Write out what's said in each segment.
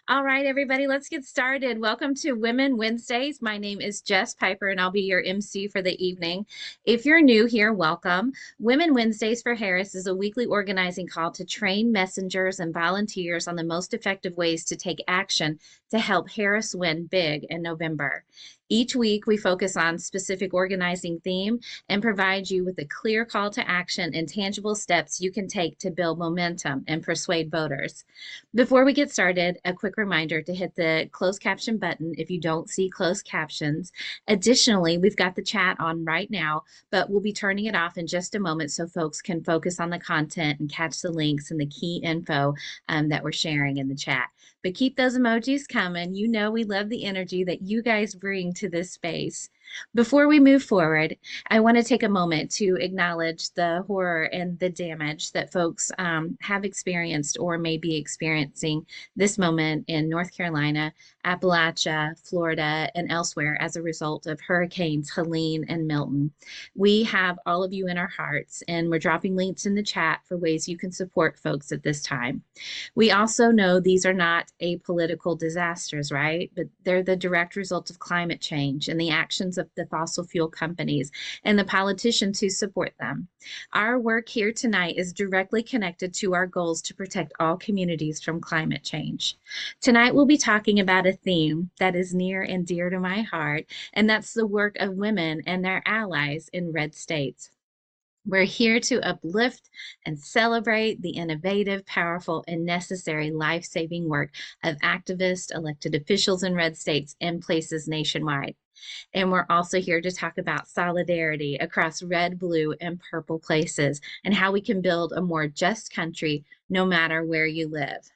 All right, everybody, let's get started. Welcome to Women Wednesdays. My name is Jess Piper, and I'll be your MC for the evening. If you're new here, welcome. Women Wednesdays for Harris is a weekly organizing call to train messengers and volunteers on the most effective ways to take action to help Harris win big in November. Each week, we focus on specific organizing theme and provide you with a clear call to action and tangible steps you can take to build momentum and persuade voters. Before we get started, a quick reminder to hit the closed caption button if you don't see closed captions. Additionally, we've got the chat on right now, but we'll be turning it off in just a moment so folks can focus on the content and catch the links and the key info that we're sharing in the chat. But keep those emojis coming. You know we love the energy that you guys bring to this space. Before we move forward, I want to take a moment to acknowledge the horror and the damage that folks have experienced or may be experiencing this moment in North Carolina, Appalachia, Florida, and elsewhere as a result of hurricanes Helene and Milton. We have all of you in our hearts, and we're dropping links in the chat for ways you can support folks at this time. We also know these are not apolitical disasters, right? But they're the direct result of climate change and the actions of the fossil fuel companies and the politicians who support them. Our work here tonight is directly connected to our goals to protect all communities from climate change. Tonight, we'll be talking about a theme that is near and dear to my heart, and that's the work of women and their allies in red states. We're here to uplift and celebrate the innovative, powerful, and necessary life-saving work of activists, elected officials in red states, and places nationwide. And we're also here to talk about solidarity across red, blue, and purple places and how we can build a more just country no matter where you live.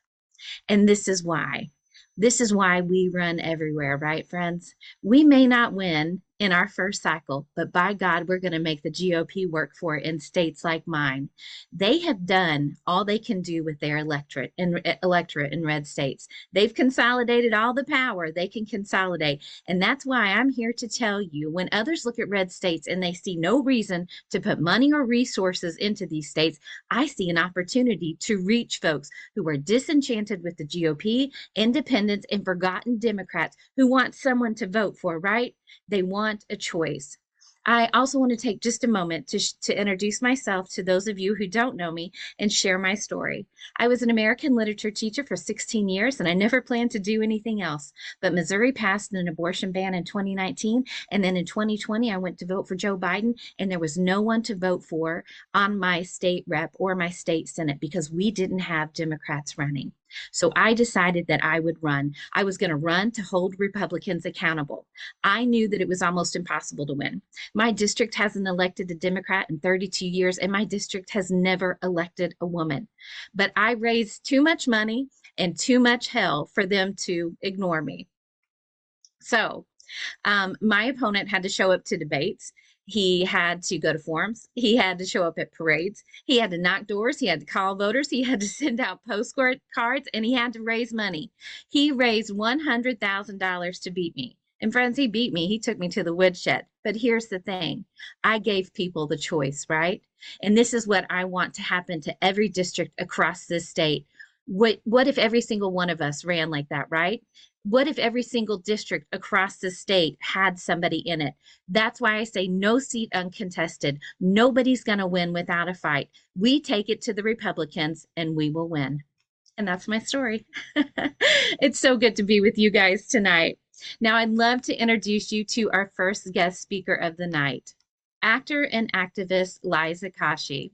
And this is why. This is why we run everywhere, right, friends? We may not win in our first cycle, but by God, we're going to make the GOP work for it in states like mine. They have done all they can do with their electorate in red states. They've consolidated all the power they can consolidate. And that's why I'm here to tell you when others look at red states and they see no reason to put money or resources into these states, I see an opportunity to reach folks who are disenchanted with the GOP, independents, and forgotten Democrats who want someone to vote for, right? They want a choice. I also want to take just a moment to introduce myself to those of you who don't know me and share my story. I was an American literature teacher for 16 years, and I never planned to do anything else. But Missouri passed an abortion ban in 2019, and then in 2020, I went to vote for Joe Biden, and there was no one to vote for on my state rep or my state senate because we didn't have Democrats running. So I decided that I would run. I was going to run to hold Republicans accountable. I knew that it was almost impossible to win. My district hasn't elected a Democrat in 32 years, and my district has never elected a woman. But I raised too much money and too much hell for them to ignore me. So my opponent had to show up to debates. He had to go to forums. He had to show up at parades. He had to knock doors. He had to call voters. He had to send out postcard cards, and he had to raise money. He raised $100,000 to beat me. And friends, he beat me. He took me to the woodshed. But here's the thing. I gave people the choice, right? And this is what I want to happen to every district across this state. What if every single one of us ran like that, right? What if every single district across the state had somebody in it? That's why I say no seat uncontested. Nobody's going to win without a fight. We take it to the Republicans and we will win. And that's my story. It's so good to be with you guys tonight. Now, I'd love to introduce you to our first guest speaker of the night, actor and activist Liza Koshy.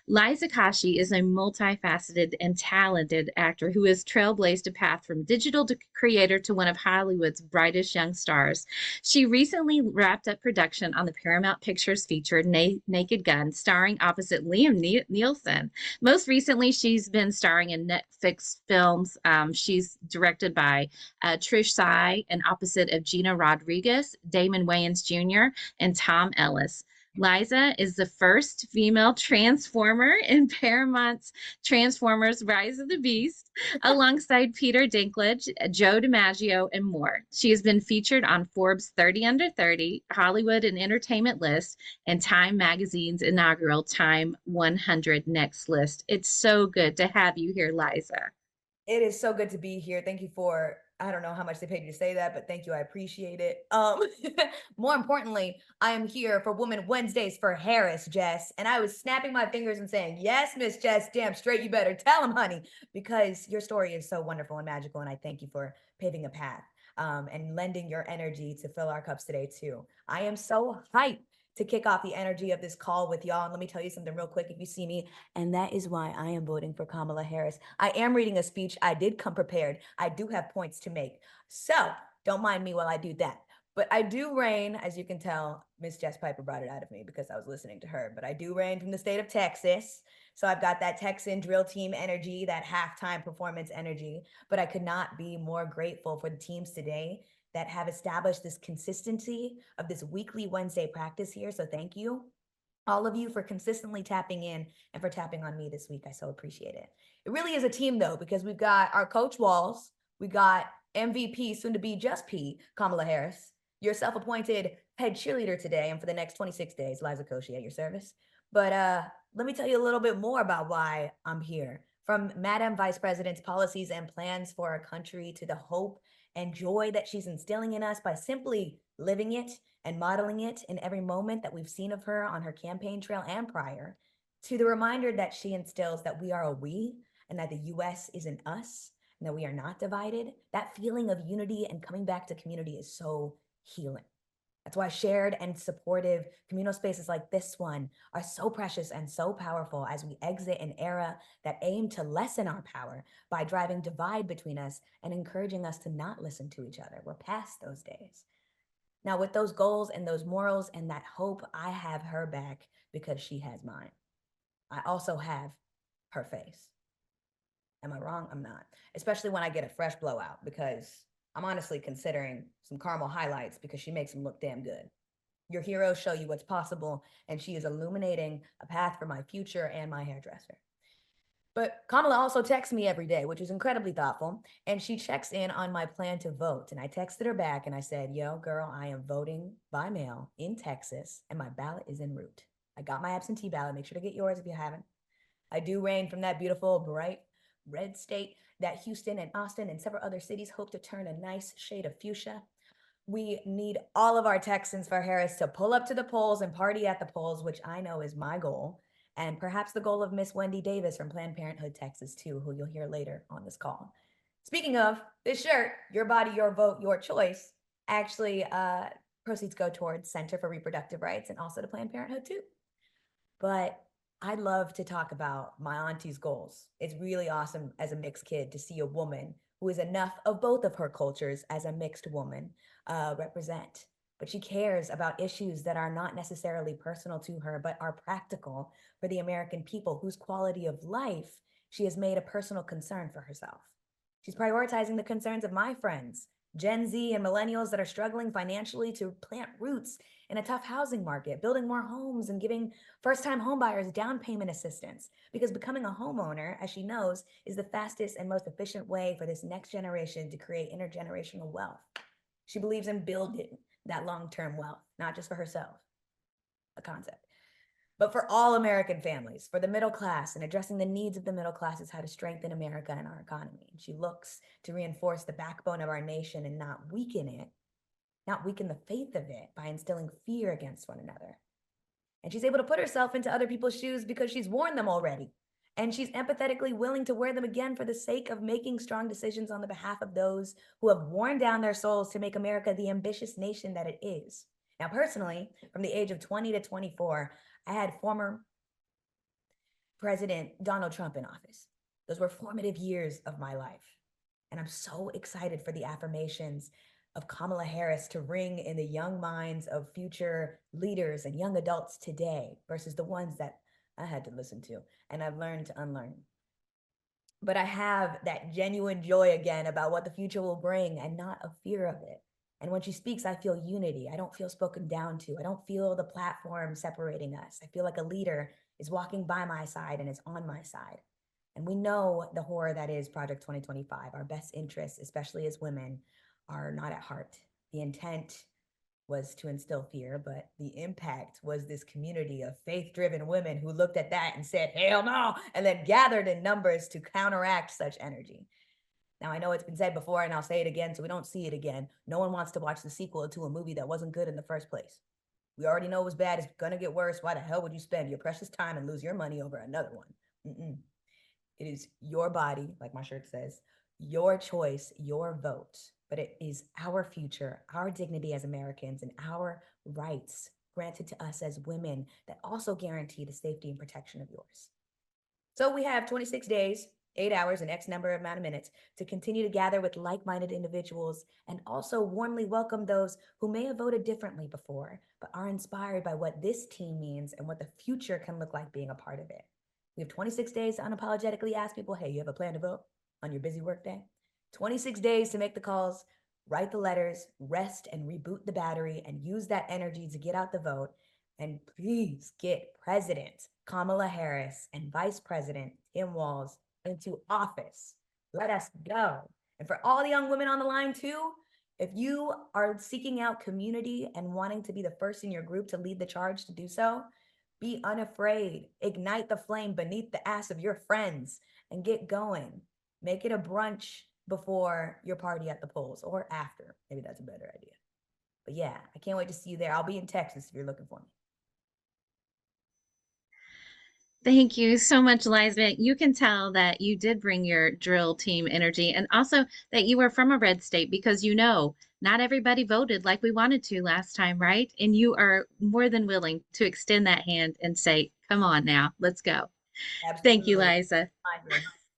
Liza Koshy is a multifaceted and talented actor who has trailblazed a path from digital creator to one of Hollywood's brightest young stars. She recently wrapped up production on the Paramount Pictures feature Naked Gun, starring opposite Liam Neeson. Most recently, she's been starring in Netflix films. She's directed by Trish Sy and opposite of Gina Rodriguez, Damon Wayans Jr., and Tom Ellis. Liza is the first female Transformer in Paramount's Transformers Rise of the Beast, alongside Peter Dinklage, Joe DiMaggio, and more. She has been featured on Forbes 30 Under 30, Hollywood and Entertainment List, and Time Magazine's inaugural Time 100 Next list. It's so good to have you here, Liza. It is so good to be here. Thank you for, I don't know how much they paid you to say that, but thank you. I appreciate it. More importantly, I am here for Women Wednesdays for Harris, Jess. And I was snapping my fingers and saying, yes, Miss Jess, damn straight, you better tell him, honey, because your story is so wonderful and magical. And I thank you for paving a path and lending your energy to fill our cups today, too. I am so hyped to kick off the energy of this call with y'all. And let me tell you something real quick if you see me. And that is why I am voting for Kamala Harris. I am reading a speech. I did come prepared. I do have points to make. So don't mind me while I do that. But I do reign, as you can tell, Miss Jess Piper brought it out of me because I was listening to her. But I do reign from the state of Texas. So I've got that Texan drill team energy, that halftime performance energy. But I could not be more grateful for the teams today that have established this consistency of this weekly Wednesday practice here. So thank you, all of you, for consistently tapping in and for tapping on me this week. I so appreciate it. It really is a team, though, because we've got our coach Walls, we got MVP, soon to be just P, Kamala Harris, your self appointed head cheerleader today and for the next 26 days, Liza Koshy at your service. But let me tell you a little bit more about why I'm here. From Madam Vice President's policies and plans for our country to the hope and joy that she's instilling in us by simply living it and modeling it in every moment that we've seen of her on her campaign trail and prior, to the reminder that she instills that we are a we and that the US is an us and that we are not divided. That feeling of unity and coming back to community is so healing. That's why shared and supportive communal spaces like this one are so precious and so powerful as we exit an era that aimed to lessen our power by driving divide between us and encouraging us to not listen to each other. We're past those days. Now, with those goals and those morals and that hope, I have her back because she has mine. I also have her face. Am I wrong? I'm not. Especially when I get a fresh blowout because I'm honestly considering some caramel highlights because she makes them look damn good. Your heroes show you what's possible, and she is illuminating a path for my future and my hairdresser. But Kamala also texts me every day, which is incredibly thoughtful. And she checks in on my plan to vote. And I texted her back and I said, yo, girl, I am voting by mail in Texas and my ballot is en route. I got my absentee ballot. Make sure to get yours if you haven't. I do reign from that beautiful, bright red state that Houston and Austin and several other cities hope to turn a nice shade of fuchsia. We need all of our Texans for Harris to pull up to the polls and party at the polls, which I know is my goal, and perhaps the goal of Miss Wendy Davis from Planned Parenthood, Texas, too, who you'll hear later on this call. Speaking of this shirt, Your Body, Your Vote, Your Choice, actually proceeds go towards Center for Reproductive Rights and also to Planned Parenthood, too. But I love to talk about my auntie's goals. It's really awesome as a mixed kid to see a woman who is enough of both of her cultures as a mixed woman represent. But she cares about issues that are not necessarily personal to her, but are practical for the American people whose quality of life she has made a personal concern for herself. She's prioritizing the concerns of my friends, Gen Z and millennials that are struggling financially to plant roots in a tough housing market, building more homes and giving first time homebuyers down payment assistance. Because becoming a homeowner, as she knows, is the fastest and most efficient way for this next generation to create intergenerational wealth. She believes in building that long term wealth, not just for herself, a concept, but for all American families, for the middle class, and addressing the needs of the middle class is how to strengthen America and our economy. And she looks to reinforce the backbone of our nation and not weaken it, not weaken the faith of it by instilling fear against one another. And she's able to put herself into other people's shoes because she's worn them already. And she's empathetically willing to wear them again for the sake of making strong decisions on the behalf of those who have worn down their souls to make America the ambitious nation that it is. Now, personally, from the age of 20 to 24, I had former President Donald Trump in office. Those were formative years of my life. And I'm so excited for the affirmations of Kamala Harris to ring in the young minds of future leaders and young adults today versus the ones that I had to listen to and I've learned to unlearn. But I have that genuine joy again about what the future will bring and not a fear of it. And when she speaks, I feel unity. I don't feel spoken down to. I don't feel the platform separating us. I feel like a leader is walking by my side and is on my side. And we know the horror that is Project 2025. Our best interests, especially as women, are not at heart. The intent was to instill fear, but the impact was this community of faith driven women who looked at that and said, hell no, and then gathered in numbers to counteract such energy. Now, I know it's been said before, and I'll say it again so we don't see it again. No one wants to watch the sequel to a movie that wasn't good in the first place. We already know it was bad. It's going to get worse. Why the hell would you spend your precious time and lose your money over another one? Mm-mm. It is your body, like my shirt says, your choice, your vote. But it is our future, our dignity as Americans, and our rights granted to us as women that also guarantee the safety and protection of yours. So we have 26 days, 8 hours, and X number amount of minutes to continue to gather with like minded individuals and also warmly welcome those who may have voted differently before, but are inspired by what this team means and what the future can look like being a part of it. We have 26 days to unapologetically ask people, hey, you have a plan to vote on your busy workday? 26 days to make the calls, write the letters, rest and reboot the battery, and use that energy to get out the vote. And please get President Kamala Harris and Vice President Tim Walz into office. Let us go. And for all the young women on the line, too, if you are seeking out community and wanting to be the first in your group to lead the charge to do so, be unafraid. Ignite the flame beneath the ass of your friends and get going. Make it a brunch before your party at the polls or after. Maybe that's a better idea. But yeah, I can't wait to see you there. I'll be in Texas if you're looking for me. Thank you so much, Liza. You can tell that you did bring your drill team energy and also that you were from a red state because not everybody voted like we wanted to last time, right? And you are more than willing to extend that hand and say, come on now, let's go. Thank you, Absolutely. Liza.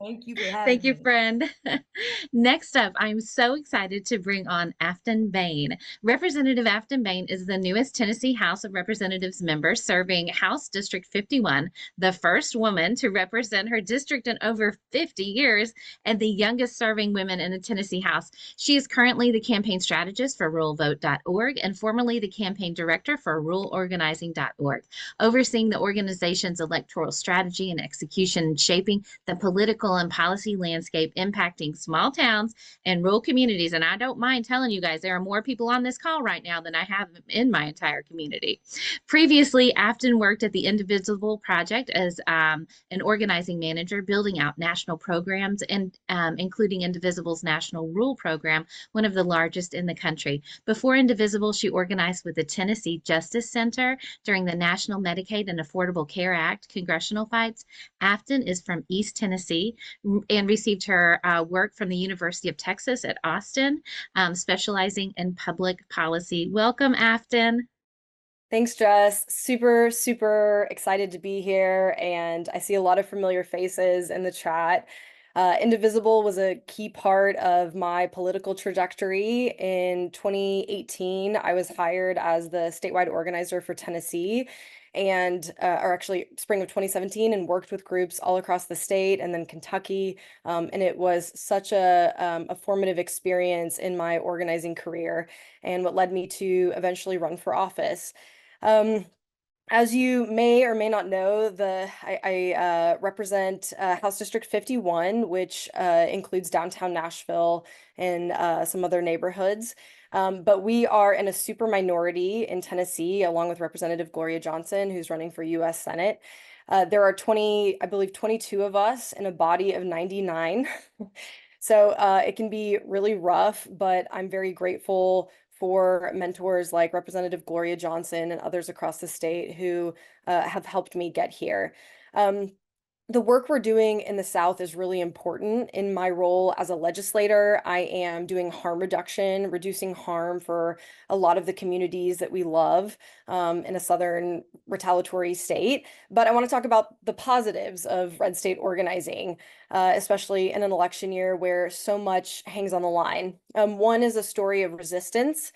Thank you for having Thank you, me. friend. Next up, I'm so excited to bring on Afton Bain. Representative Afton Bain is the newest Tennessee House of Representatives member serving House District 51, the first woman to represent her district in over 50 years, and the youngest serving woman in the Tennessee House. She is currently the campaign strategist for ruralvote.org and formerly the campaign director for ruralorganizing.org, overseeing the organization's electoral strategy and execution and shaping the political and policy landscape impacting small towns and rural communities. And I don't mind telling you guys, there are more people on this call right now than I have in my entire community. Previously, Afton worked at the Indivisible Project as an organizing manager, building out national programs and including Indivisible's National Rural Program, one of the largest in the country. Before Indivisible, she organized with the Tennessee Justice Center during the National Medicaid and Affordable Care Act congressional fights. Afton is from East Tennessee and received her work from the University of Texas at Austin, specializing in public policy. Welcome, Afton. Thanks, Jess. Super, super excited to be here. And I see a lot of familiar faces in the chat. Indivisible was a key part of my political trajectory. In 2018, I was hired as the statewide organizer for Tennessee or actually spring of 2017, and worked with groups all across the state and then Kentucky. And it was such a formative experience in my organizing career and what led me to eventually run for office. As you may or may not know, I represent House District 51, which includes downtown Nashville and some other neighborhoods. But we are in a super minority in Tennessee, along with Representative Gloria Johnson, who's running for U.S. Senate. There are 22 of us in a body of 99. So it can be really rough, but I'm very grateful for mentors like Representative Gloria Johnson and others across the state who have helped me get here. The work we're doing in the South is really important. In my role as a legislator, I am doing harm reduction, reducing harm for a lot of the communities that we love in a Southern retaliatory state. But I want to talk about the positives of red state organizing, especially in an election year where so much hangs on the line. One is a story of resistance.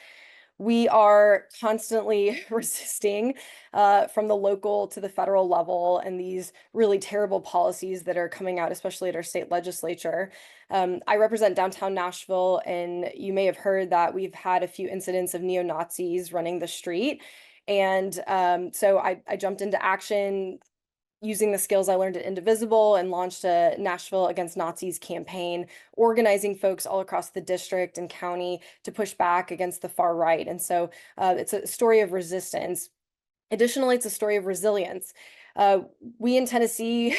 We are constantly resisting from the local to the federal level and these really terrible policies that are coming out, especially at our state legislature. I represent downtown Nashville, and you may have heard that we've had a few incidents of neo-Nazis running the street. And so I jumped into action using the skills I learned at Indivisible and launched a Nashville Against Nazis campaign, organizing folks all across the district and county to push back against the far right. And so it's a story of resistance. Additionally, it's a story of resilience. We in Tennessee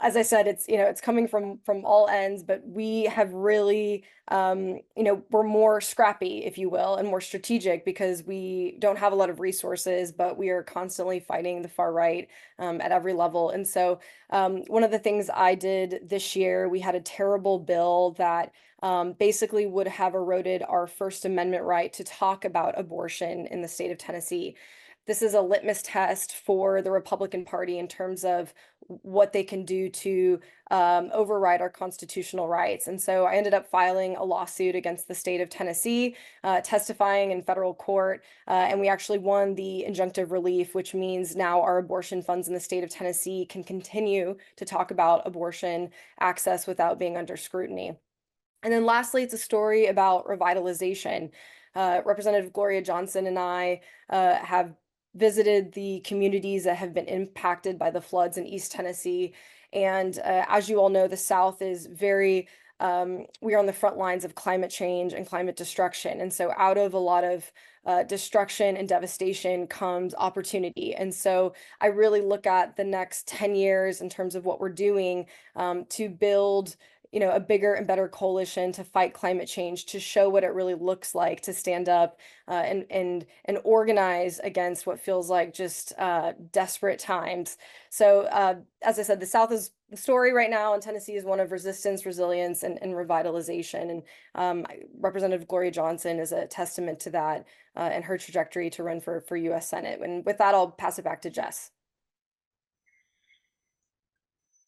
as I said, it's, it's coming from all ends, but we have really, we're more scrappy, if you will, and more strategic because we don't have a lot of resources, but we are constantly fighting the far right at every level. And so one of the things I did this year, we had a terrible bill that basically would have eroded our First Amendment right to talk about abortion in the state of Tennessee. This is a litmus test for the Republican Party in terms of what they can do to override our constitutional rights. And so I ended up filing a lawsuit against the state of Tennessee, testifying in federal court, and we actually won the injunctive relief, which means now our abortion funds in the state of Tennessee can continue to talk about abortion access without being under scrutiny. And then lastly, it's a story about revitalization. Representative Gloria Johnson and I have visited the communities that have been impacted by the floods in East Tennessee. And as you all know, the South is very, we are on the front lines of climate change and climate destruction. And so out of a lot of destruction and devastation comes opportunity. And so I really look at the next 10 years in terms of what we're doing to build a bigger and better coalition to fight climate change, to show what it really looks like to stand up and organize against what feels like just desperate times. So as I said, the South is the story right now, and Tennessee is one of resistance, resilience, and revitalization. And Representative Gloria Johnson is a testament to that and her trajectory to run for U.S. Senate. And with that, I'll pass it back to Jess.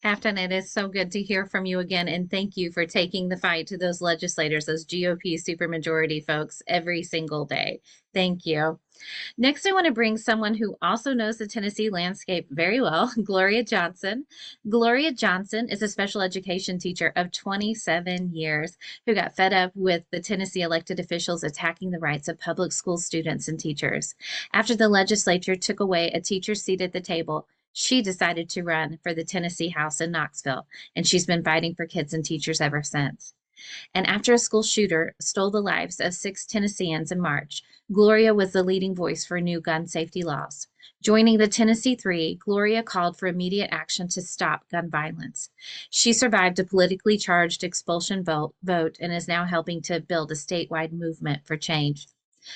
Afton, it is so good to hear from you again, and thank you for taking the fight to those legislators, those GOP supermajority folks, every single day. Thank you. Next, I want to bring someone who also knows the Tennessee landscape very well, Gloria Johnson. Gloria Johnson is a special education teacher of 27 years who got fed up with the Tennessee elected officials attacking the rights of public school students and teachers. After the legislature took away a teacher's seat at the table, she decided to run for the Tennessee House in Knoxville, and she's been fighting for kids and teachers ever since. And after a school shooter stole the lives of 6 Tennesseans in March, Gloria was the leading voice for new gun safety laws. Joining the Tennessee Three, Gloria called for immediate action to stop gun violence. She survived a politically charged expulsion vote and is now helping to build a statewide movement for change.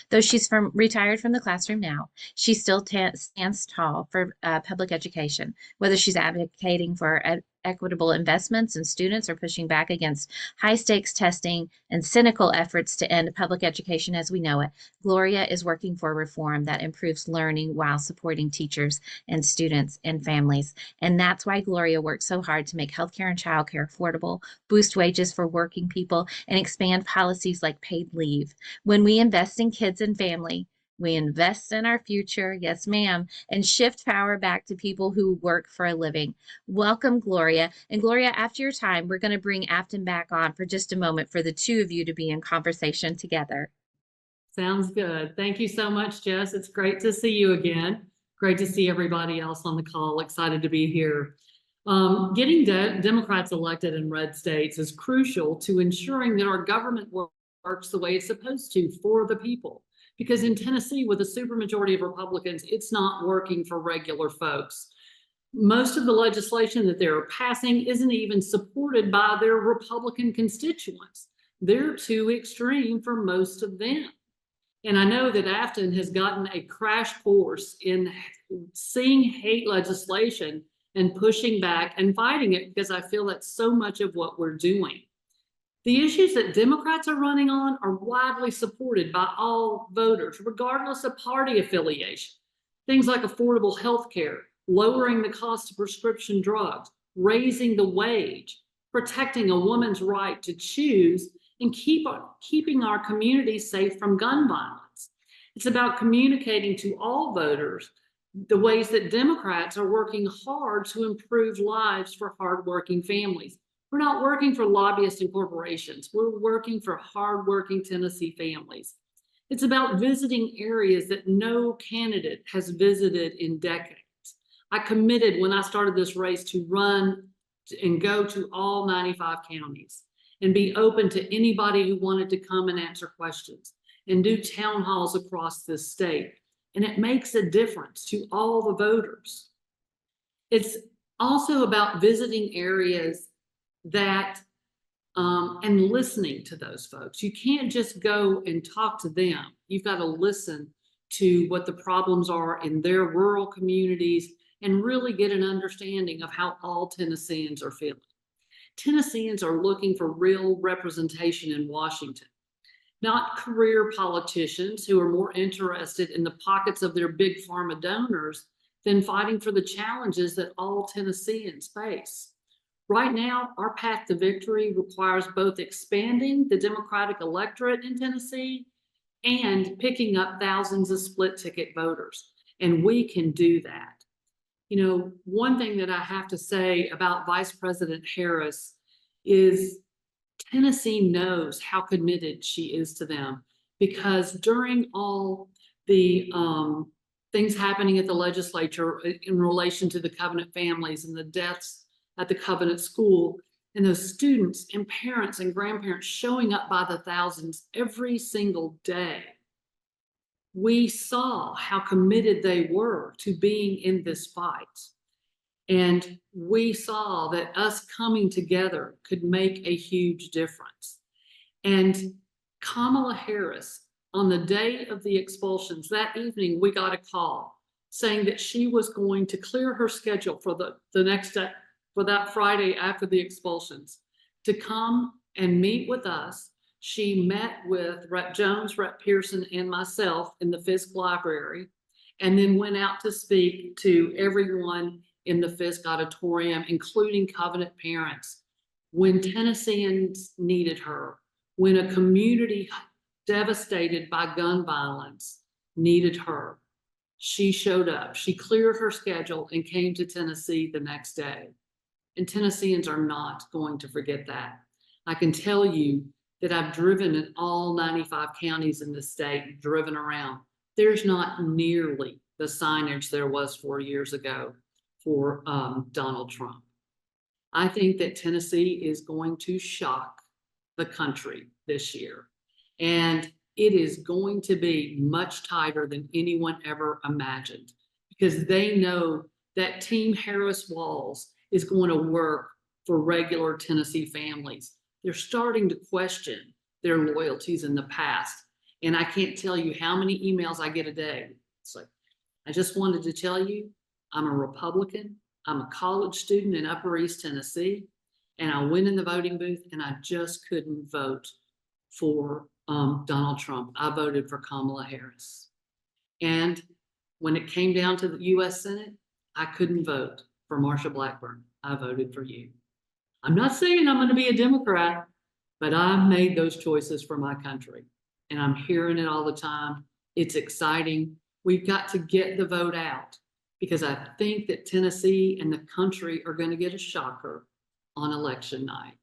Though she's retired from the classroom now, she still stands tall for public education, whether she's advocating for equitable investments in students or pushing back against high stakes testing and cynical efforts to end public education as we know it. Gloria is working for reform that improves learning while supporting teachers and students and families. And that's why Gloria works so hard to make healthcare and childcare affordable, boost wages for working people, and expand policies like paid leave. When we invest in kids and family, we invest in our future, yes, ma'am, and shift power back to people who work for a living. Welcome, Gloria. And Gloria, after your time, we're going to bring Afton back on for just a moment for the two of you to be in conversation together. Sounds good. Thank you so much, Jess. It's great to see you again. Great to see everybody else on the call. Excited to be here. Getting Democrats elected in red states is crucial to ensuring that our government works the way it's supposed to for the people. Because in Tennessee, with a supermajority of Republicans, it's not working for regular folks. Most of the legislation that they're passing isn't even supported by their Republican constituents. They're too extreme for most of them. And I know that Afton has gotten a crash course in seeing hate legislation and pushing back and fighting it, because I feel that's so much of what we're doing. The issues that Democrats are running on are widely supported by all voters, regardless of party affiliation. Things like affordable health care, lowering the cost of prescription drugs, raising the wage, protecting a woman's right to choose, and keeping our communities safe from gun violence. It's about communicating to all voters the ways that Democrats are working hard to improve lives for hardworking families. We're not working for lobbyists and corporations. We're working for hardworking Tennessee families. It's about visiting areas that no candidate has visited in decades. I committed when I started this race to run and go to all 95 counties and be open to anybody who wanted to come and answer questions and do town halls across this state. And it makes a difference to all the voters. It's Also about visiting areas that and listening to those folks. You can't just go and talk to them. You've got to listen to what the problems are in their rural communities and really get an understanding of how all Tennesseans are feeling. Tennesseans are looking for real representation in Washington, not career politicians who are more interested in the pockets of their big pharma donors than fighting for the challenges that all Tennesseans face. Right now, our path to victory requires both expanding the Democratic electorate in Tennessee and picking up thousands of split ticket voters. And we can do that. You know, one thing that I have to say about Vice President Harris is Tennessee knows how committed she is to them, because during all the things happening at the legislature in relation to the Covenant families and the deaths at the Covenant school, and those students and parents and grandparents showing up by the thousands every single day, we saw how committed they were to being in this fight. And we saw that us coming together could make a huge difference. And Kamala Harris, on the day of the expulsions, that evening, we got a call saying that she was going to clear her schedule for the next day, for that Friday after the expulsions, to come and meet with us. She met with Rep. Jones, Rep. Pearson, and myself in the Fisk Library, and then went out to speak to everyone in the Fisk Auditorium, including Covenant parents, when Tennesseans needed her, when a community devastated by gun violence needed her. She showed up. She cleared her schedule and came to Tennessee the next day. And Tennesseans are not going to forget that. I can tell you that I've driven in all 95 counties in the state, driven around. There's not nearly the signage there was 4 years ago for Donald Trump. I think that Tennessee is going to shock the country this year. And it is going to be much tighter than anyone ever imagined, because they know that Team Harris Walls is going to work for regular Tennessee families. They're starting to question their loyalties in the past. And I can't tell you how many emails I get a day. It's like, I just wanted to tell you, I'm a Republican. I'm a college student in Upper East Tennessee, and I went in the voting booth and I just couldn't vote for Donald Trump. I voted for Kamala Harris. And when it came down to the US Senate, I couldn't vote for Marsha Blackburn. I voted for you. I'm not saying I'm going to be a Democrat, but I made those choices for my country. And I'm hearing it all the time. It's exciting. We've got to get the vote out, because I think that Tennessee and the country are going to get a shocker on election night.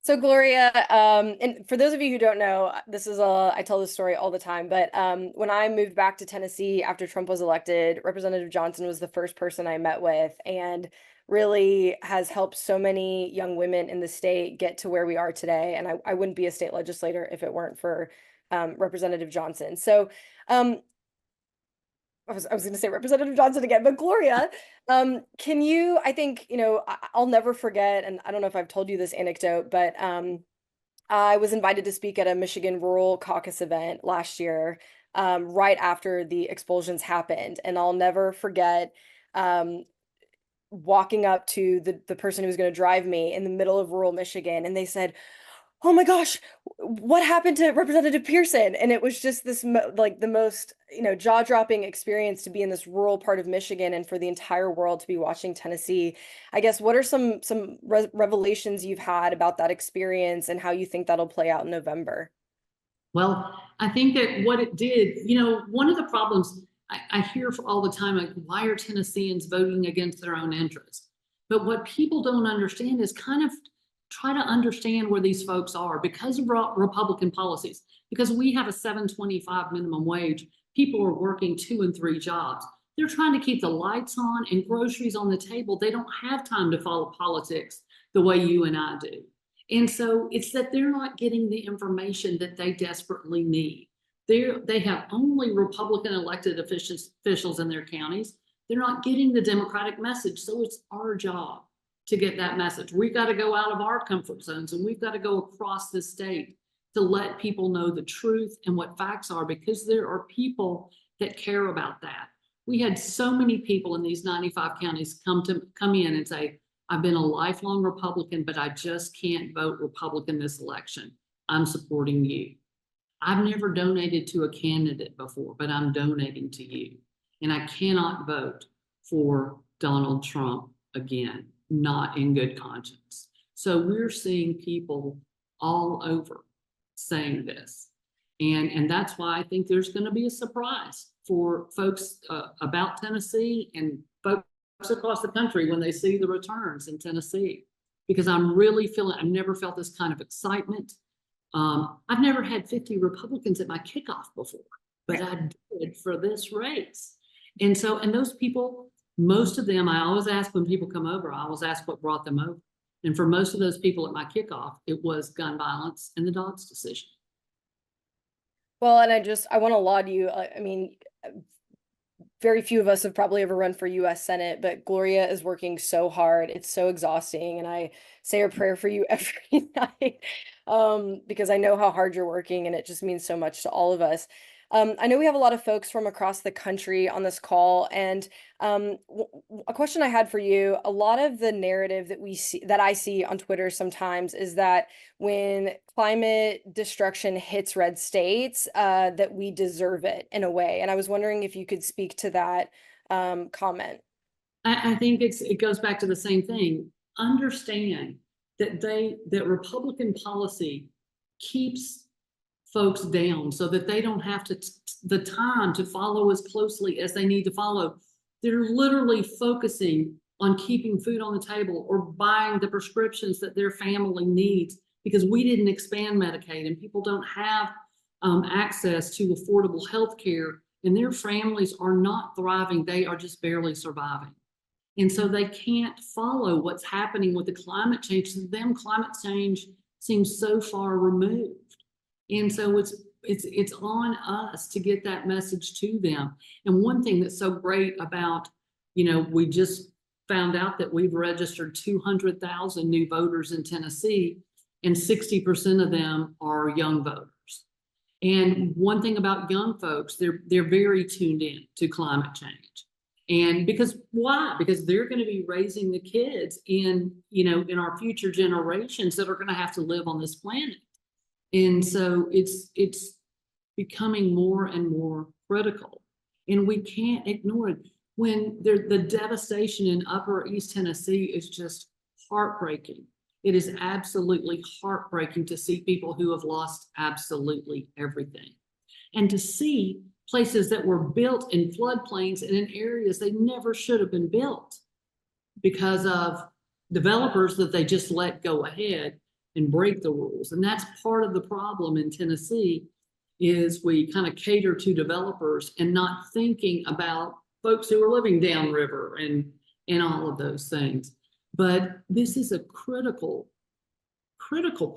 So Gloria, and for those of you who don't know, this is I tell this story all the time, but when I moved back to Tennessee after Trump was elected, Representative Johnson was the first person I met with, and really has helped so many young women in the state get to where we are today. And I wouldn't be a state legislator if it weren't for Representative Johnson. So I was going to say Representative Johnson again, but Gloria, can you, I think, you know, I'll never forget, and I don't know if I've told you this anecdote, but I was invited to speak at a Michigan Rural Caucus event last year, right after the expulsions happened. And I'll never forget walking up to the person who was going to drive me in the middle of rural Michigan, and they said, "Oh my gosh, what happened to Representative Pearson?" And it was just this like the most, you know, jaw-dropping experience to be in this rural part of Michigan and for the entire world to be watching Tennessee. I guess, what are some revelations you've had about that experience and how you think that'll play out in November? Well, I think that what it did, you know, one of the problems I hear all the time, like, why are Tennesseans voting against their own interests? But what people don't understand is kind of try to understand where these folks are because of Republican policies, because we have a $7.25 minimum wage. People are working 2 and 3 jobs. They're trying to keep the lights on and groceries on the table. They don't have time to follow politics the way you and I do. And so it's that they're not getting the information that they desperately need. They have only Republican elected officials in their counties. They're not getting the Democratic message. So it's our job to get that message. We've got to go out of our comfort zones, and we've got to go across the state to let people know the truth and what facts are, because there are people that care about that. We had so many people in these 95 counties come in and say, I've been a lifelong Republican, but I just can't vote Republican this election. I'm supporting you. I've never donated to a candidate before, but I'm donating to you. And I cannot vote for Donald Trump again, not in good conscience. So we're seeing people all over saying this. And that's why I think there's going to be a surprise for folks about Tennessee and folks across the country when they see the returns in Tennessee, because I'm really feeling, I've never felt this kind of excitement. I've never had 50 Republicans at my kickoff before, but I did for this race. And so, and those people, most of them, I always ask when people come over, I always ask what brought them over. And for most of those people at my kickoff, it was gun violence and the Dobbs decision. Well, and I want to laud you. I mean, very few of us have probably ever run for US Senate, but Gloria is working so hard. It's so exhausting. And I say a prayer for you every night because I know how hard you're working, and it just means so much to all of us. I know we have a lot of folks from across the country on this call, and a question I had for you, a lot of the narrative that I see on Twitter sometimes is that when climate destruction hits red states, that we deserve it in a way. And I was wondering if you could speak to that comment. I think it goes back to the same thing. Understand that Republican policy keeps folks down so that they don't have the time to follow as closely as they need to follow. They're literally focusing on keeping food on the table or buying the prescriptions that their family needs, because we didn't expand Medicaid and people don't have access to affordable health care, and their families are not thriving. They are just barely surviving. And so they can't follow what's happening with the climate change. To them, climate change seems so far removed. And so it's on us to get that message to them. And one thing that's so great about, we just found out that we've registered 200,000 new voters in Tennessee, and 60% of them are young voters. And one thing about young folks, they're very tuned in to climate change. And why? Because they're going to be raising the kids in our future generations that are going to have to live on this planet. And so it's becoming more and more critical, and we can't ignore it. When the devastation in Upper East Tennessee is just heartbreaking. It is absolutely heartbreaking to see people who have lost absolutely everything, and to see places that were built in floodplains and in areas they never should have been built because of developers that they just let go ahead and break the rules. And that's part of the problem in Tennessee, is we kind of cater to developers and not thinking about folks who are living downriver and all of those things. But this is a critical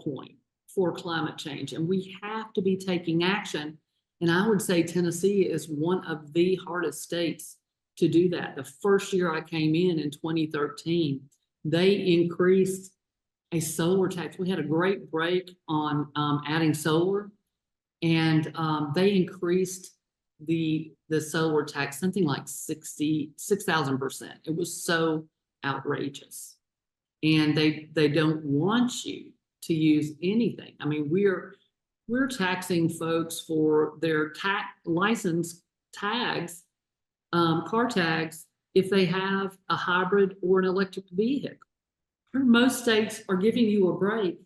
point for climate change, and we have to be taking action. And I would say Tennessee is one of the hardest states to do that. The first year I came in 2013, they increased a solar tax. We had a great break on adding solar, and they increased the solar tax something like 6,000%. It was so outrageous, and they don't want you to use anything. I mean, we're taxing folks for their license tags, car tags, if they have a hybrid or an electric vehicle. Most states are giving you a break.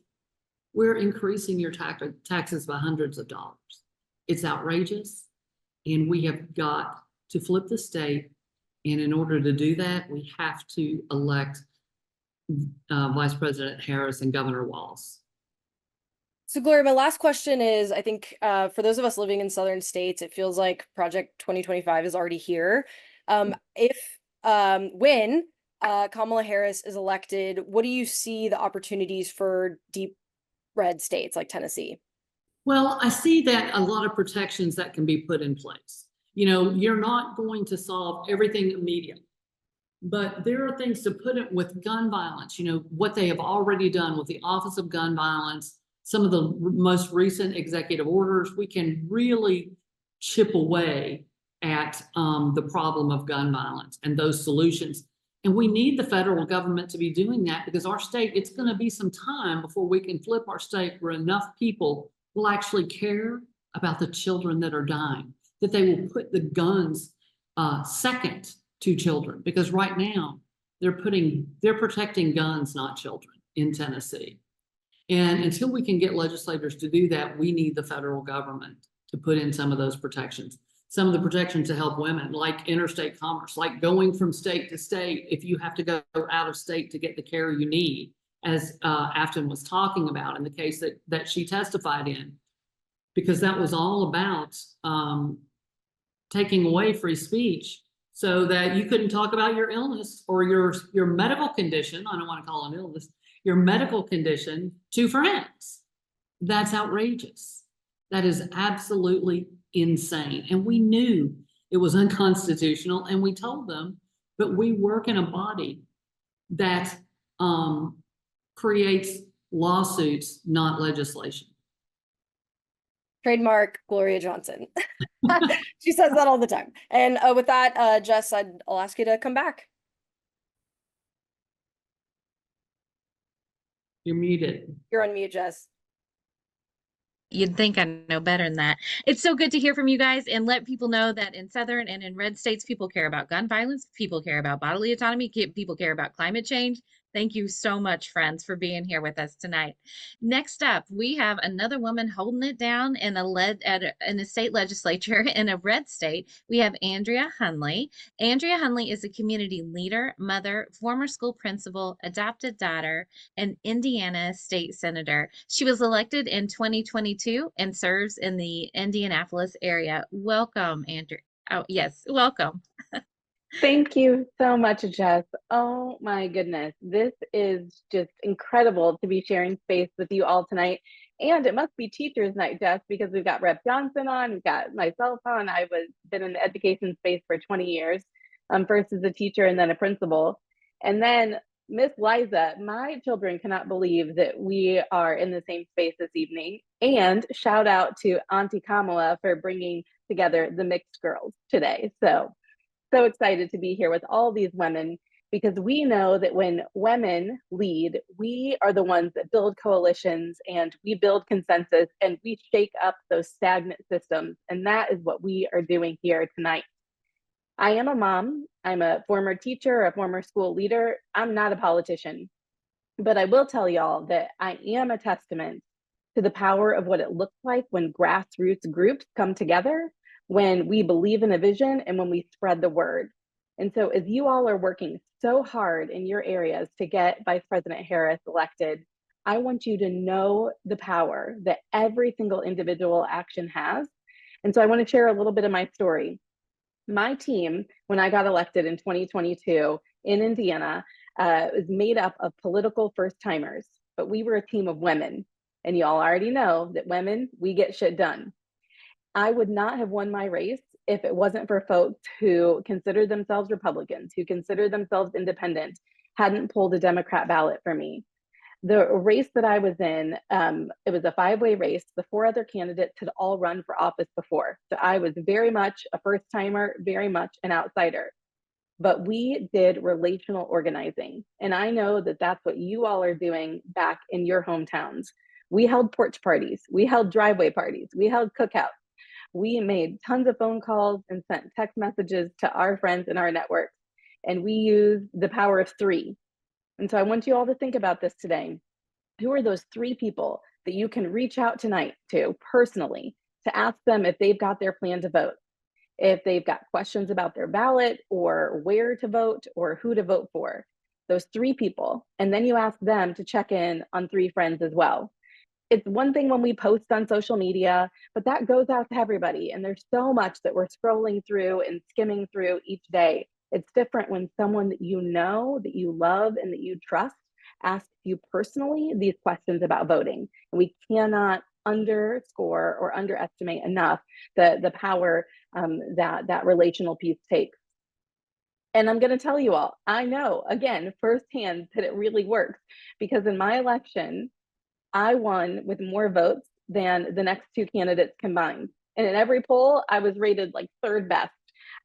We're increasing your taxes by hundreds of dollars. It's outrageous, and we have got to flip the state. And in order to do that, we have to elect Vice President Harris and Governor Walz. So Gloria, my last question is, I think for those of us living in southern states, it feels like Project 2025 is already here. When Kamala Harris is elected, what do you see the opportunities for deep red states like Tennessee? Well, I see that a lot of protections that can be put in place. You know, you're not going to solve everything immediately, but there are things to put it with gun violence, you know, what they have already done with the Office of Gun Violence, some of the most recent executive orders. We can really chip away at the problem of gun violence and those solutions. And we need the federal government to be doing that, because our state, it's going to be some time before we can flip our state where enough people will actually care about the children that are dying, that they will put the guns second to children, because right now they're protecting guns, not children, in Tennessee. And until we can get legislators to do that, we need the federal government to put in some of those protections. Some of the protections to help women, like interstate commerce, like going from state to state if you have to go out of state to get the care you need, as Afton was talking about in the case that she testified in, because that was all about taking away free speech so that you couldn't talk about your illness or your medical condition. I don't want to call it an illness, your medical condition, to friends. That's outrageous. That is absolutely insane. And we knew it was unconstitutional, and we told them, but we work in a body that creates lawsuits, not legislation. Trademark Gloria Johnson. She says that all the time. And with that, Jess, I'll ask you to come back. You're muted. You're on mute, Jess. You'd think I know better than that. It's so good to hear from you guys, and let people know that in Southern and in red states, people care about gun violence, people care about bodily autonomy, people care about climate change. Thank you so much, friends, for being here with us tonight. Next up, we have another woman holding it down in the state legislature in a red state. We have Andrea Hunley. Andrea Hunley is a community leader, mother, former school principal, adopted daughter, and Indiana state senator. She was elected in 2022 and serves in the Indianapolis area. Welcome, Andrea. Oh, yes, welcome. Thank you so much, Jess. Oh my goodness. This is just incredible to be sharing space with you all tonight. And it must be teachers night, Jess, because we've got Rep Johnson on, we've got myself on. Been in the education space for 20 years, first as a teacher and then a principal. And then Miss Liza, my children cannot believe that we are in the same space this evening. And shout out to Auntie Kamala for bringing together the mixed girls today. So excited to be here with all these women, because we know that when women lead, we are the ones that build coalitions and we build consensus and we shake up those stagnant systems. And that is what we are doing here tonight. I am a mom. I'm a former teacher, a former school leader. I'm not a politician, but I will tell y'all that I am a testament to the power of what it looks like when grassroots groups come together, when we believe in a vision, and when we spread the word. And so as you all are working so hard in your areas to get Vice President Harris elected, I want you to know the power that every single individual action has. And so I want to share a little bit of my story. My team, when I got elected in 2022 in Indiana, is made up of political first-timers, but we were a team of women. And you all already know that women, we get shit done. I would not have won my race if it wasn't for folks who considered themselves Republicans, who considered themselves independent, hadn't pulled a Democrat ballot for me. The race that I was in, it was a 5-way race. The 4 other candidates had all run for office before. So I was very much a first timer, very much an outsider. But we did relational organizing. And I know that that's what you all are doing back in your hometowns. We held porch parties. We held driveway parties. We held cookouts. We made tons of phone calls and sent text messages to our friends in our networks. And we used the power of 3. And so I want you all to think about this today. Who are those 3 people that you can reach out tonight to personally to ask them if they've got their plan to vote, if they've got questions about their ballot or where to vote or who to vote for? Those 3 people. And then you ask them to check in on 3 friends as well. It's one thing when we post on social media, but that goes out to everybody. And there's so much that we're scrolling through and skimming through each day. It's different when someone that you know, that you love, and that you trust asks you personally these questions about voting. And we cannot underscore or underestimate enough the power that relational piece takes. And I'm going to tell you all, I know again firsthand that it really works, because in my election, I won with more votes than the next two candidates combined. And in every poll, I was rated like third best.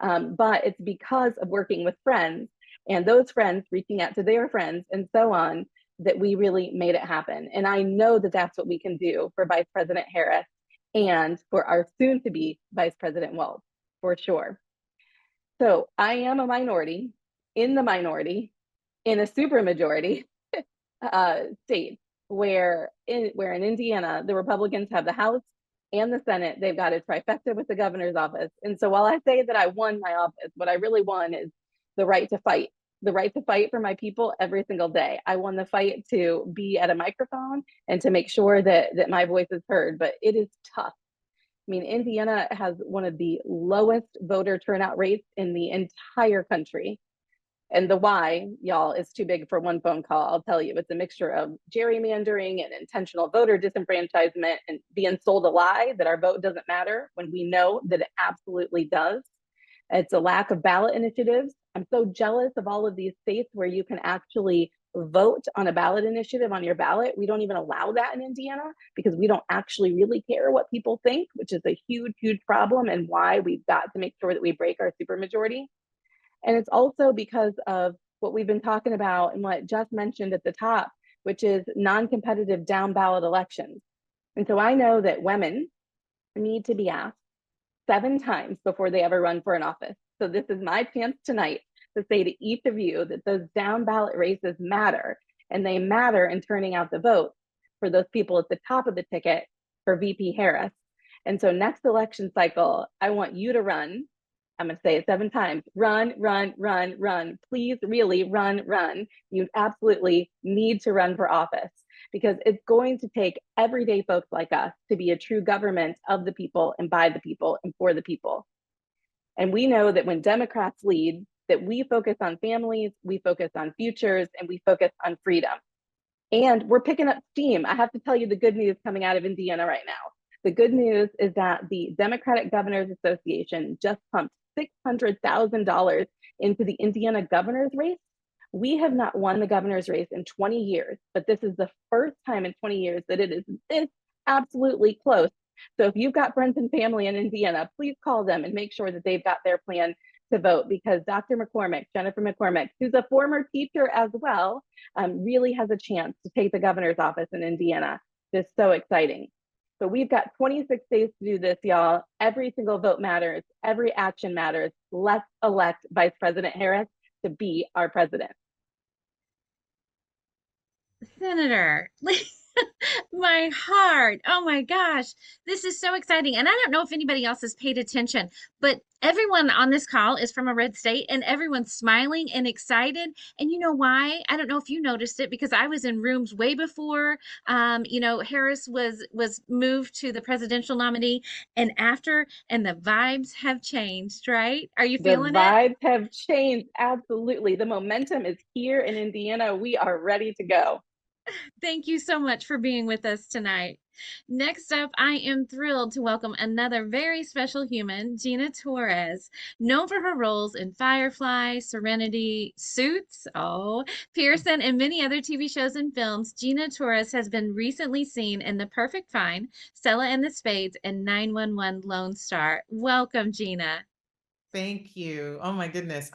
But it's because of working with friends and those friends reaching out to their friends and so on that we really made it happen. And I know that that's what we can do for Vice President Harris and for our soon to be Vice President Walz, for sure. So I am a minority in the minority in a supermajority state where in Indiana, the Republicans have the House and the Senate. They've got a trifecta with the governor's office. And so while I say that I won my office, what I really won is the right to fight for my people every single day. I won the fight to be at a microphone and to make sure that my voice is heard, but it is tough. I mean, Indiana has one of the lowest voter turnout rates in the entire country. And the why, y'all, is too big for one phone call. I'll tell you, it's a mixture of gerrymandering and intentional voter disenfranchisement and being sold a lie that our vote doesn't matter when we know that it absolutely does. It's a lack of ballot initiatives. I'm so jealous of all of these states where you can actually vote on a ballot initiative on your ballot. We don't even allow that in Indiana because we don't actually really care what people think, which is a huge, huge problem and why we've got to make sure that we break our supermajority. And it's also because of what we've been talking about and what Jess mentioned at the top, which is non-competitive down ballot elections. And so I know that women need to be asked 7 times before they ever run for an office. So this is my chance tonight to say to each of you that those down ballot races matter, and they matter in turning out the vote for those people at the top of the ticket for VP Harris. And so next election cycle, I want you to run. I'm going to say it 7 times. Run, run, run, run. Please, really run, run. You absolutely need to run for office because it's going to take everyday folks like us to be a true government of the people and by the people and for the people. And we know that when Democrats lead, that we focus on families, we focus on futures, and we focus on freedom. And we're picking up steam. I have to tell you the good news coming out of Indiana right now. The good news is that the Democratic Governors Association just pumped $600,000 into the Indiana governor's race. We have not won the governor's race in 20 years, but this is the first time in 20 years that it is this absolutely close. So if you've got friends and family in Indiana, please call them and make sure that they've got their plan to vote, because Dr. McCormick, Jennifer McCormick, who's a former teacher as well, really has a chance to take the governor's office in Indiana. Just so exciting. So we've got 26 days to do this, y'all. Every single vote matters. Every action matters. Let's elect Vice President Harris to be our president. Senator, my heart. Oh my gosh. This is so exciting. And I don't know if anybody else has paid attention, but everyone on this call is from a red state and everyone's smiling and excited. And you know why? I don't know if you noticed it because I was in rooms way before Harris was moved to the presidential nominee and after, and the vibes have changed, right? Are you feeling it? The vibes have changed. Absolutely. The momentum is here in Indiana. We are ready to go. Thank you so much for being with us tonight. Next up, I am thrilled to welcome another very special human, Gina Torres. Known for her roles in Firefly, Serenity, Suits, Pearson, and many other TV shows and films, Gina Torres has been recently seen in The Perfect Fine, Stella and the Spades, and 911 Lone Star. Welcome, Gina. Thank you. Oh my goodness.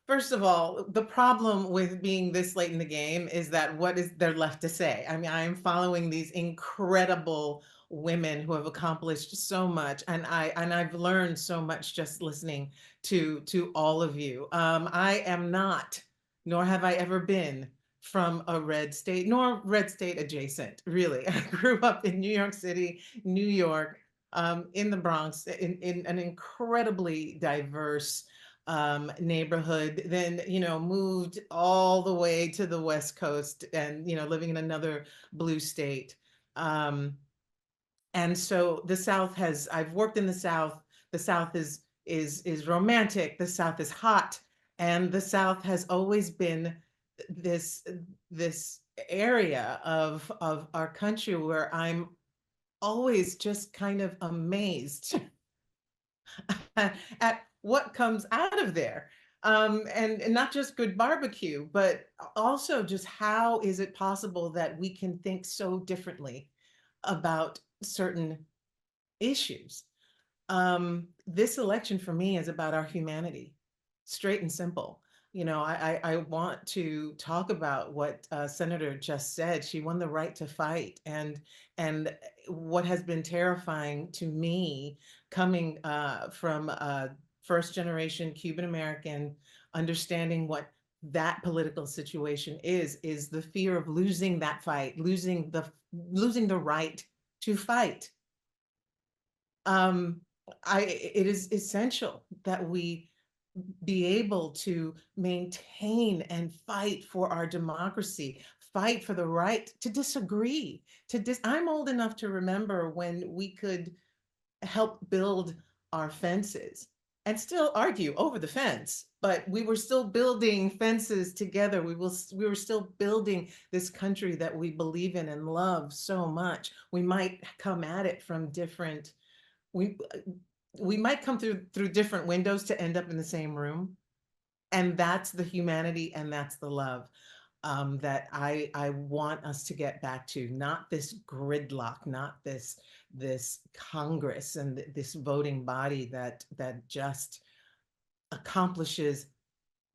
First of all, the problem with being this late in the game is that what is there left to say? I mean, I am following these incredible women who have accomplished so much, and I've learned so much just listening to all of you. I am not, nor have I ever been, from a red state, nor red state adjacent, really. I grew up in New York City, New York, in the Bronx, in an incredibly diverse neighborhood, then moved all the way to the West Coast and living in another blue state. And so the South I've worked in the South. The South is romantic, the South is hot, and the South has always been this area of our country where I'm always just kind of amazed at what comes out of there. And not just good barbecue, but also just how is it possible that we can think so differently about certain issues. This election for me is about our humanity, straight and simple. I want to talk about what Senator just said. She won the right to fight, and what has been terrifying to me, coming from a first generation Cuban American, understanding what that political situation is the fear of losing that fight, losing the right to fight. It is essential that we be able to maintain and fight for our democracy, fight for the right to disagree. I'm old enough to remember when we could help build our fences and still argue over the fence, but we were still building fences together. We were still building this country that we believe in and love so much. We might come at it from different we we might come through different windows to end up in the same room, and that's the humanity and that's the love, that I want us to get back to, not this gridlock, not this Congress and this voting body that just accomplishes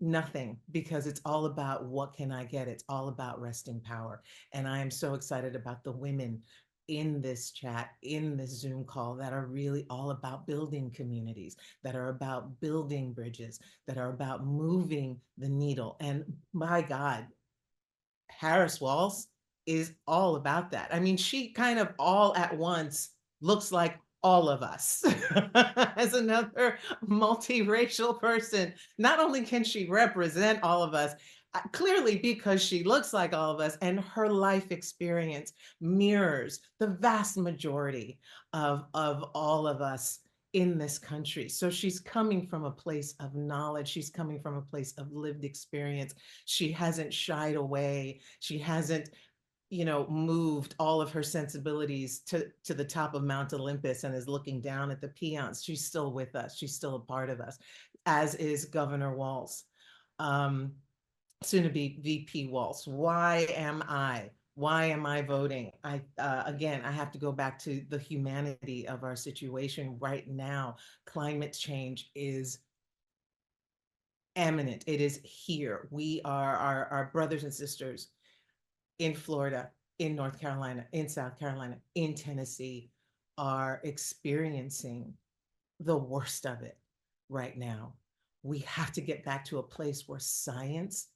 nothing, because it's all about what can I get? It's all about wresting power. And I am so excited about the women in this chat, in this Zoom call, that are really all about building communities, that are about building bridges, that are about moving the needle. And my God, Harris Walls is all about that. I mean, she kind of all at once looks like all of us. As another multiracial person, not only can she represent all of us, clearly because she looks like all of us, and her life experience mirrors the vast majority of all of us in this country. So she's coming from a place of knowledge. She's coming from a place of lived experience. She hasn't shied away. She hasn't, moved all of her sensibilities to the top of Mount Olympus and is looking down at the peons. She's still with us. She's still a part of us, as is Governor Walz, soon to be VP Walz. Why am I voting? Again, I have to go back to the humanity of our situation right now. Climate change is imminent. It is here. We are our brothers and sisters in Florida, in North Carolina, in South Carolina, in Tennessee, are experiencing the worst of it right now. We have to get back to a place where science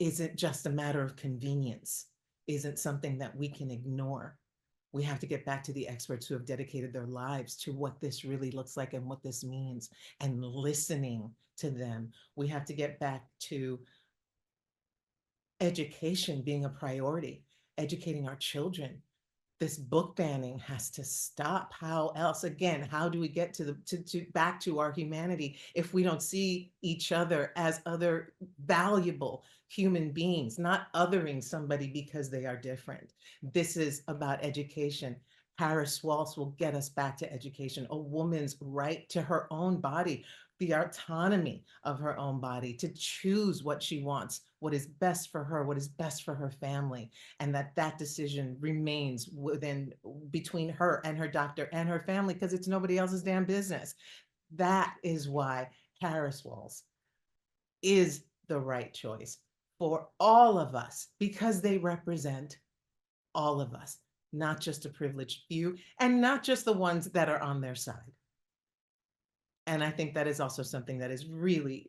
isn't just a matter of convenience, isn't something that we can ignore. We have to get back to the experts who have dedicated their lives to what this really looks like and what this means, and listening to them. We have to get back to education being a priority, educating our children. This book banning has to stop. How else? Again, how do we get to back to our humanity if we don't see each other as other valuable human beings, not othering somebody because they are different? This is about education. Harris Walz will get us back to education, a woman's right to her own body, the autonomy of her own body, to choose what she wants, what is best for her, what is best for her family, and that decision remains between her and her doctor and her family, because it's nobody else's damn business. That is why Harris Walz is the right choice for all of us, because they represent all of us, not just a privileged few, and not just the ones that are on their side. And I think that is also something that is really,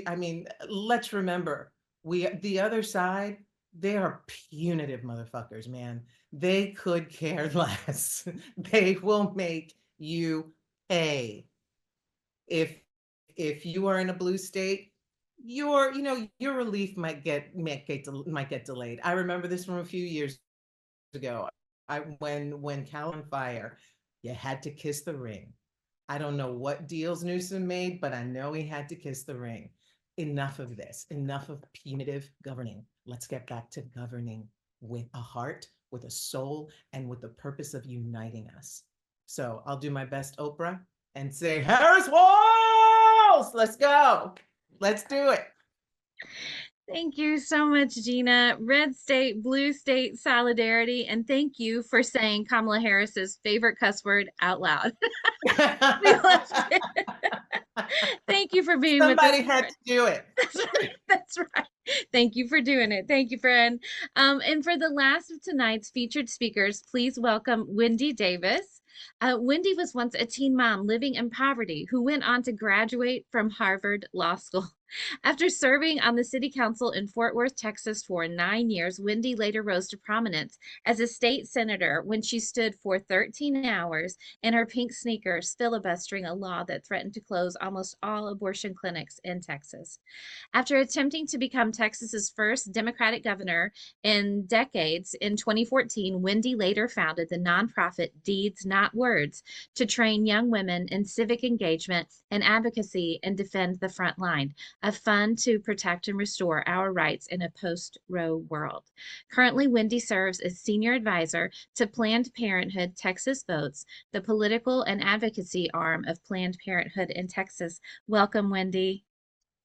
I mean, let's remember, the other side, they are punitive motherfuckers, man. They could care less. They will make you pay. If you are in a blue state, your relief might get delayed. I remember this from a few years ago. When Cal on fire, you had to kiss the ring. I don't know what deals Newsom made, but I know he had to kiss the ring. Enough of this, enough of punitive governing. Let's get back to governing with a heart, with a soul and with the purpose of uniting us. So I'll do my best, Oprah, and say, Harris Walls, let's go. Let's do it. Thank you so much, Gina. Red state, blue state solidarity. And thank you for saying Kamala Harris's favorite cuss word out loud. We loved it. Thank you for being with us. Somebody had to do it. That's right. That's right. Thank you for doing it. Thank you, friend. And for the last of tonight's featured speakers, please welcome Wendy Davis. Wendy was once a teen mom living in poverty who went on to graduate from Harvard Law School. After serving on the city council in Fort Worth, Texas for 9 years, Wendy later rose to prominence as a state senator when she stood for 13 hours in her pink sneakers filibustering a law that threatened to close almost all abortion clinics in Texas. After attempting to become Texas's first Democratic governor in decades, in 2014, Wendy later founded the nonprofit Deeds Not Words to train young women in civic engagement and advocacy and defend the front line, a fund to protect and restore our rights in a post-Roe world. Currently, Wendy serves as senior advisor to Planned Parenthood Texas Votes, the political and advocacy arm of Planned Parenthood in Texas. Welcome, Wendy.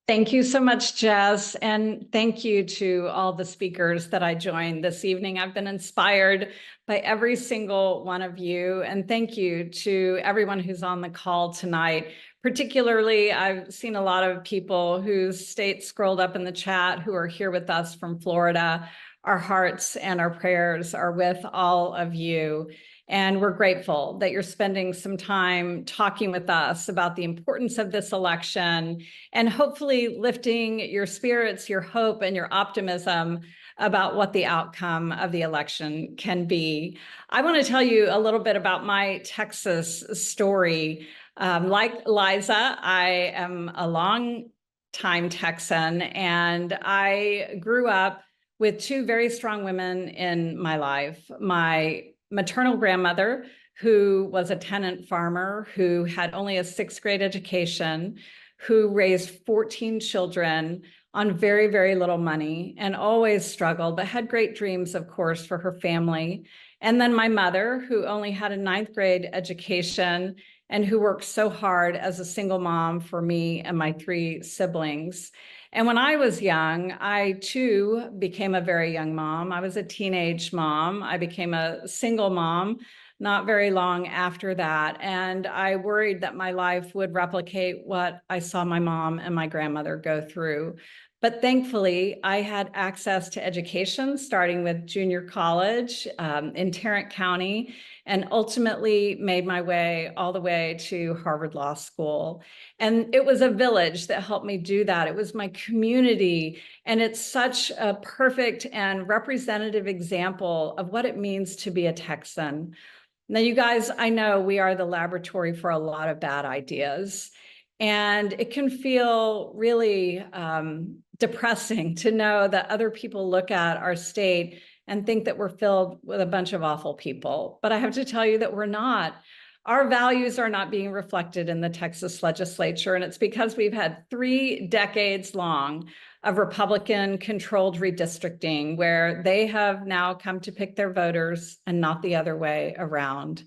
Thank you so much, Jess, and thank you to all the speakers that I joined this evening. I've been inspired by every single one of you, and thank you to everyone who's on the call tonight. Particularly, I've seen a lot of people whose state scrolled up in the chat who are here with us from Florida. Our hearts and our prayers are with all of you. And we're grateful that you're spending some time talking with us about the importance of this election and hopefully lifting your spirits, your hope, and your optimism about what the outcome of the election can be. I want to tell you a little bit about my Texas story. Like Liza, I am a long-time Texan, and I grew up with two very strong women in my life. My maternal grandmother, who was a tenant farmer, who had only a 6th grade education, who raised 14 children on very, very little money and always struggled, but had great dreams, of course, for her family. And then my mother, who only had a 9th grade education and who worked so hard as a single mom for me and my 3 siblings. And when I was young, I too became a very young mom. I was a teenage mom. I became a single mom not very long after that. And I worried that my life would replicate what I saw my mom and my grandmother go through. But thankfully, I had access to education, starting with junior college in Tarrant County, and ultimately made my way all the way to Harvard Law School. And it was a village that helped me do that. It was my community. And it's such a perfect and representative example of what it means to be a Texan. Now, you guys, I know we are the laboratory for a lot of bad ideas. And it can feel really depressing to know that other people look at our state and think that we're filled with a bunch of awful people. But I have to tell you that we're not. Our values are not being reflected in the Texas legislature, and it's because we've had 3 decades long of Republican-controlled redistricting, where they have now come to pick their voters and not the other way around.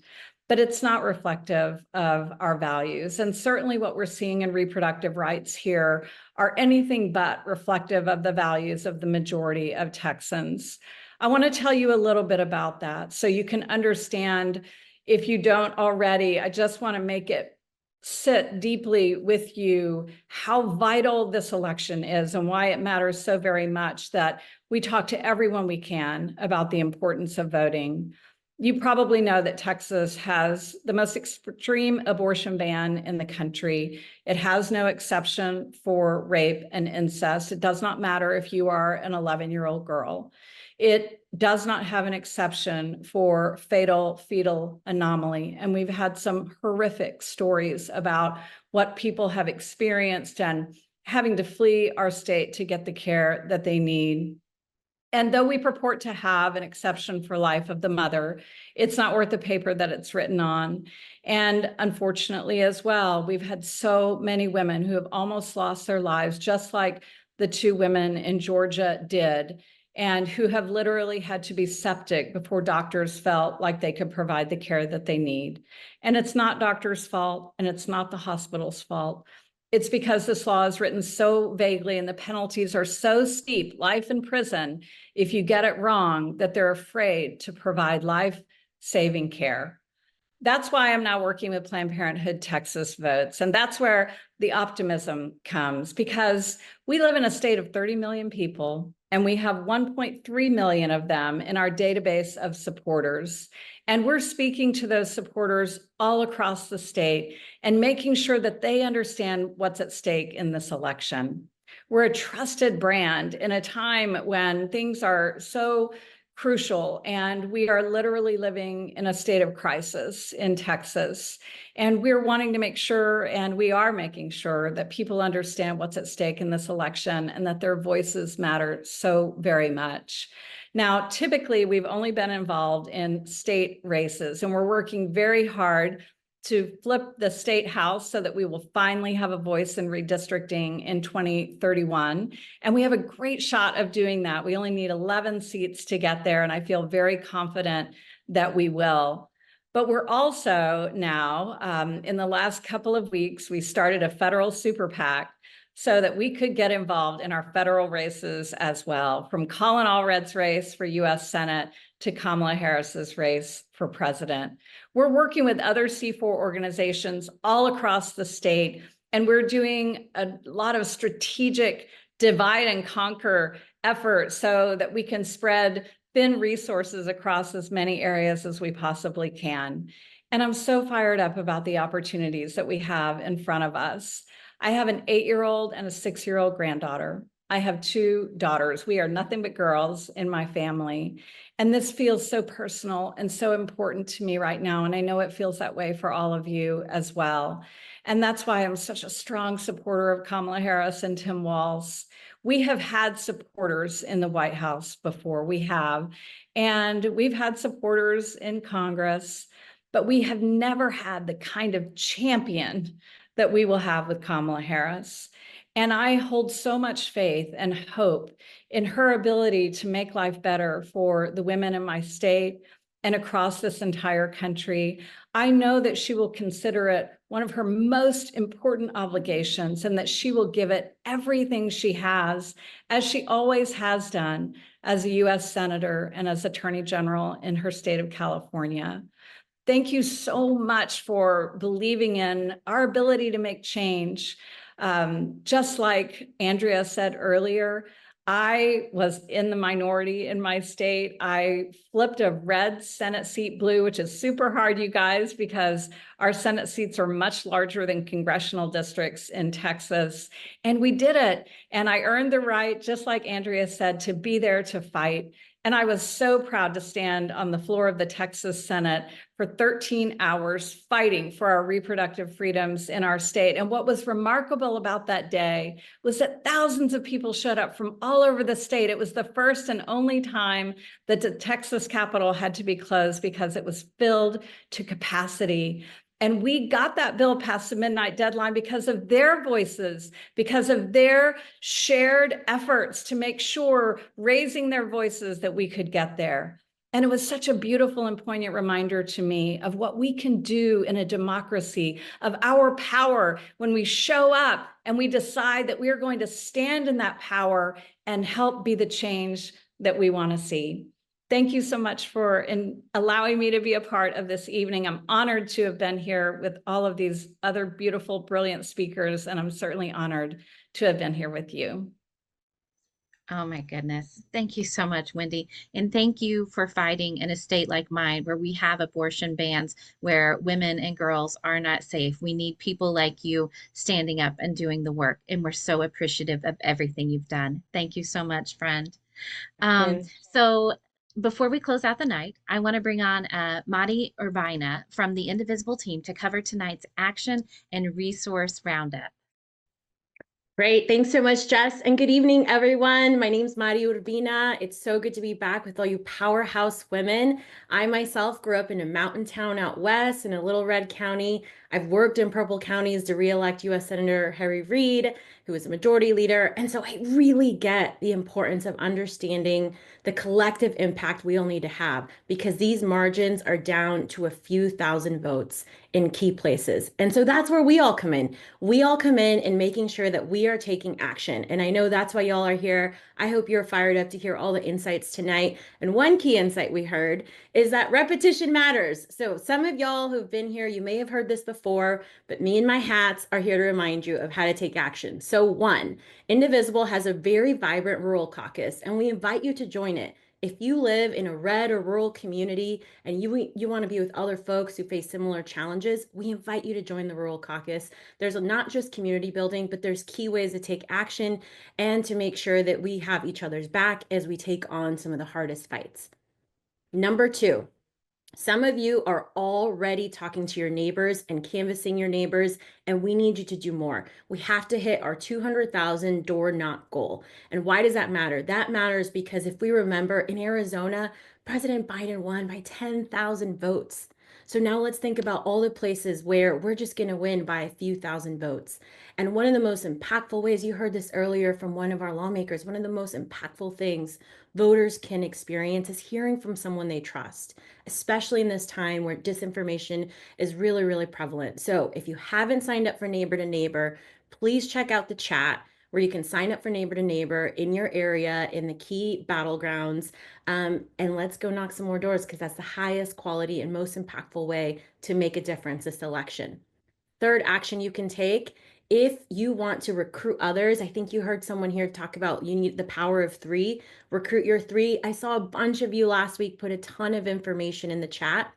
But it's not reflective of our values. And certainly what we're seeing in reproductive rights here are anything but reflective of the values of the majority of Texans. I want to tell you a little bit about that so you can understand. If you don't already, I just want to make it sit deeply with you how vital this election is and why it matters so very much that we talk to everyone we can about the importance of voting. You probably know that Texas has the most extreme abortion ban in the country. It has no exception for rape and incest. It does not matter if you are an 11-year-old girl. It does not have an exception for fatal fetal anomaly. And we've had some horrific stories about what people have experienced and having to flee our state to get the care that they need. And though we purport to have an exception for life of the mother, it's not worth the paper that it's written on. And unfortunately as well, we've had so many women who have almost lost their lives, just like the 2 women in Georgia did. and who have literally had to be septic before doctors felt like they could provide the care that they need. And it's not doctors' fault, and it's not the hospital's fault. It's because this law is written so vaguely and the penalties are so steep, life in prison, if you get it wrong, that they're afraid to provide life-saving care. That's why I'm now working with Planned Parenthood Texas Votes. And that's where the optimism comes, because we live in a state of 30 million people, and we have 1.3 million of them in our database of supporters. And we're speaking to those supporters all across the state and making sure that they understand what's at stake in this election. We're a trusted brand in a time when things are so crucial, and we are literally living in a state of crisis in Texas. And we're wanting to make sure, and we are making sure, that people understand what's at stake in this election and that their voices matter so very much. Now, typically, we've only been involved in state races, and we're working very hard to flip the state house so that we will finally have a voice in redistricting in 2031. And we have a great shot of doing that. We only need 11 seats to get there, and I feel very confident that we will. But we're also now, in the last couple of weeks, we started a federal super PAC so that we could get involved in our federal races as well, from Colin Allred's race for US Senate to Kamala Harris's race for president. We're working with other C4 organizations all across the state, and we're doing a lot of strategic divide and conquer efforts so that we can spread thin resources across as many areas as we possibly can. And I'm so fired up about the opportunities that we have in front of us. I have an 8-year-old and a 6-year-old granddaughter. I have 2 daughters. We are nothing but girls in my family. And this feels so personal and so important to me right now. And I know it feels that way for all of you as well. And that's why I'm such a strong supporter of Kamala Harris and Tim Walz. We have had supporters in the White House before. We have. And we've had supporters in Congress, but we have never had the kind of champion that we will have with Kamala Harris. And I hold so much faith and hope in her ability to make life better for the women in my state and across this entire country. I know that she will consider it one of her most important obligations, and that she will give it everything she has, as she always has done as a US Senator and as Attorney General in her state of California. Thank you so much for believing in our ability to make change. Just like Andrea said earlier, I was in the minority in my state. I flipped a red Senate seat blue, which is super hard, you guys, because our Senate seats are much larger than congressional districts in Texas. And we did it. And I earned the right, just like Andrea said, to be there to fight. And I was so proud to stand on the floor of the Texas Senate for 13 hours fighting for our reproductive freedoms in our state. And what was remarkable about that day was that thousands of people showed up from all over the state. It was the first and only time that the Texas Capitol had to be closed because it was filled to capacity. And we got that bill past the midnight deadline because of their voices, because of their shared efforts to make sure, raising their voices, that we could get there. And it was such a beautiful and poignant reminder to me of what we can do in a democracy, of our power when we show up and we decide that we are going to stand in that power and help be the change that we want to see. Thank you so much for allowing me to be a part of this evening. I'm honored to have been here with all of these other beautiful, brilliant speakers, and I'm certainly honored to have been here with you. Oh my goodness. Thank you so much, Wendy. And thank you for fighting in a state like mine where we have abortion bans, where women and girls are not safe. We need people like you standing up and doing the work. And we're so appreciative of everything you've done. Thank you so much, friend. So before we close out the night, I want to bring on Madi Urbina from the Indivisible team to cover tonight's action and resource roundup. Great. Thanks so much, Jess. And good evening, everyone. My name is Madi Urbina. It's so good to be back with all you powerhouse women. I myself grew up in a mountain town out west in a little red county. I've worked in purple counties to reelect U.S. Senator Harry Reid, who is a majority leader. And so I really get the importance of understanding the collective impact we all need to have, because these margins are down to a few thousand votes in key places. And so that's where we all come in. We all come in making sure that we are taking action. And I know that's why y'all are here. I hope you're fired up to hear all the insights tonight. And one key insight we heard is that repetition matters. So some of y'all who've been here, you may have heard this before, but me and my hats are here to remind you of how to take action. So one, Indivisible has a very vibrant rural caucus, and we invite you to join it. If you live in a red or rural community and you want to be with other folks who face similar challenges, we invite you to join the Rural Caucus. There's not just community building, but there's key ways to take action and to make sure that we have each other's back as we take on some of the hardest fights. Number two, some of you are already talking to your neighbors and canvassing your neighbors, and we need you to do more. We have to hit our 200,000 door knock goal. And why does that matter? That matters because if we remember, in Arizona, President Biden won by 10,000 votes. So now let's think about all the places where we're just going to win by a few thousand votes. And one of the most impactful ways, you heard this earlier from one of our lawmakers, one of the most impactful things voters can experience is hearing from someone they trust, especially in this time where disinformation is really, really prevalent. So if you haven't signed up for Neighbor to Neighbor, please check out the chat where you can sign up for Neighbor to Neighbor in your area, in the key battlegrounds. And let's go knock some more doors, because that's the highest quality and most impactful way to make a difference this election. Third action you can take, if you want to recruit others, I think you heard someone here talk about you need the power of three, recruit your three. I saw a bunch of you last week put a ton of information in the chat.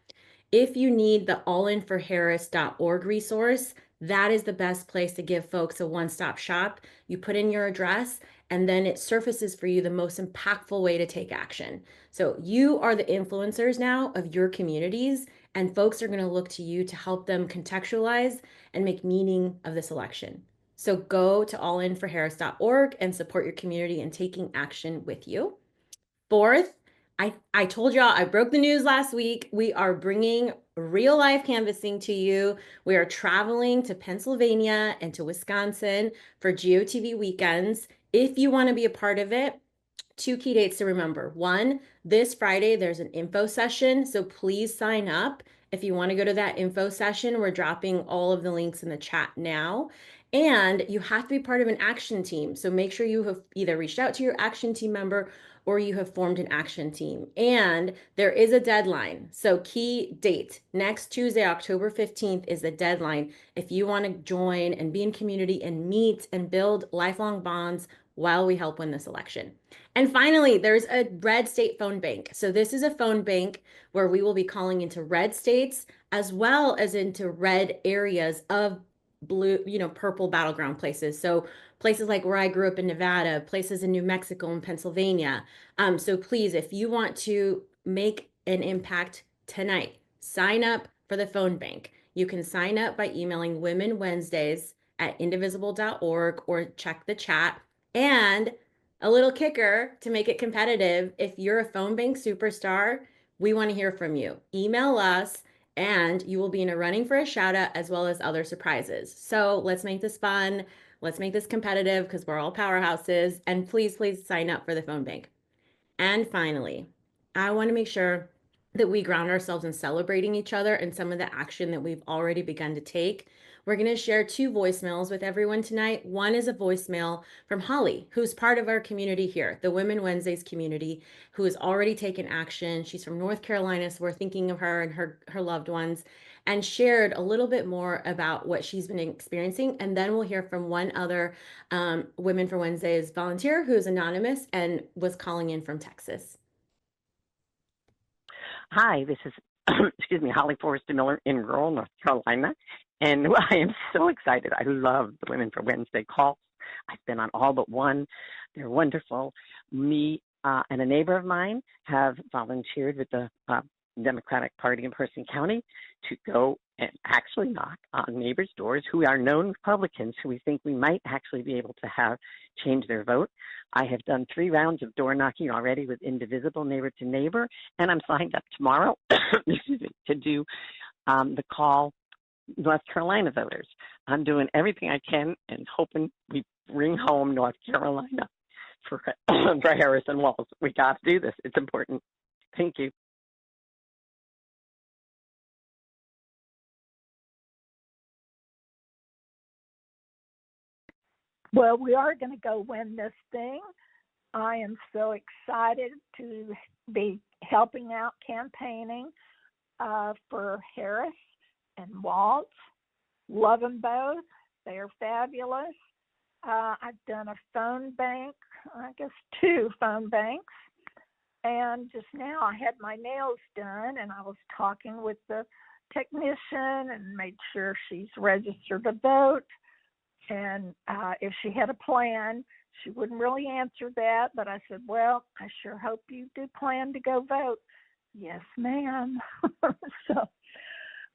If you need the allinforharris.org resource, that is the best place to give folks a one-stop shop. You put in your address, and then it surfaces for you the most impactful way to take action. So you are the influencers now of your communities, and folks are going to look to you to help them contextualize and make meaning of this election. So go to allinforharris.org and support your community in taking action with you. Fourth, I told y'all, I broke the news last week. We are bringing real life canvassing to you. We are traveling to Pennsylvania and to Wisconsin for GOTV weekends. If you want to be a part of it, two key dates to remember. One, this Friday, there's an info session, so please sign up. If you want to go to that info session, we're dropping all of the links in the chat now. And you have to be part of an action team. So make sure you have either reached out to your action team member or you have formed an action team. And there is a deadline. So key date, next Tuesday, October 15th is the deadline. If you want to join and be in community and meet and build lifelong bonds while we help win this election. And finally, there's a red state phone bank. So this is a phone bank where we will be calling into red states as well as into red areas of blue, purple battleground places. So places like where I grew up in Nevada, places in New Mexico and Pennsylvania. So please, if you want to make an impact tonight, sign up for the phone bank. You can sign up by emailing womenwednesdays@indivisible.org or check the chat. And a little kicker to make it competitive, if you're a phone bank superstar, we want to hear from you. Email us and you will be in a running for a shout out as well as other surprises. So let's make this fun. Let's make this competitive because we're all powerhouses. And please, please sign up for the phone bank. And finally, I want to make sure that we ground ourselves in celebrating each other and some of the action that we've already begun to take. We're going to share two voicemails with everyone tonight. One is a voicemail from Holly, who's part of our community here, the Women Wednesdays community, who has already taken action. She's from North Carolina, so we're thinking of her and her loved ones, and shared a little bit more about what she's been experiencing. And then we'll hear from one other Women for Wednesdays volunteer who is anonymous and was calling in from Texas. Hi, this is, excuse me, Holly Forrester Miller in rural North Carolina. And I am so excited. I love the Women for Wednesday calls. I've been on all but one. They're wonderful. Me and a neighbor of mine have volunteered with the Democratic Party in Person County to go and actually knock on neighbors' doors who are known Republicans who we think we might actually be able to have change their vote. I have done 3 rounds of door knocking already with Indivisible Neighbor to Neighbor, and I'm signed up tomorrow excuse me, to do the call North Carolina voters. I'm doing everything I can and hoping we bring home North Carolina for, for Harris and Walz. We got to do this. It's important. Thank you. Well, we are going to go win this thing. I am so excited to be helping out campaigning for Harris and Walz. Love them both. They are fabulous. I've done a phone bank, I guess 2 phone banks. And just now I had my nails done and I was talking with the technician and made sure she's registered to vote. And if she had a plan, she wouldn't really answer that. But I said, well, I sure hope you do plan to go vote. Yes, ma'am. So,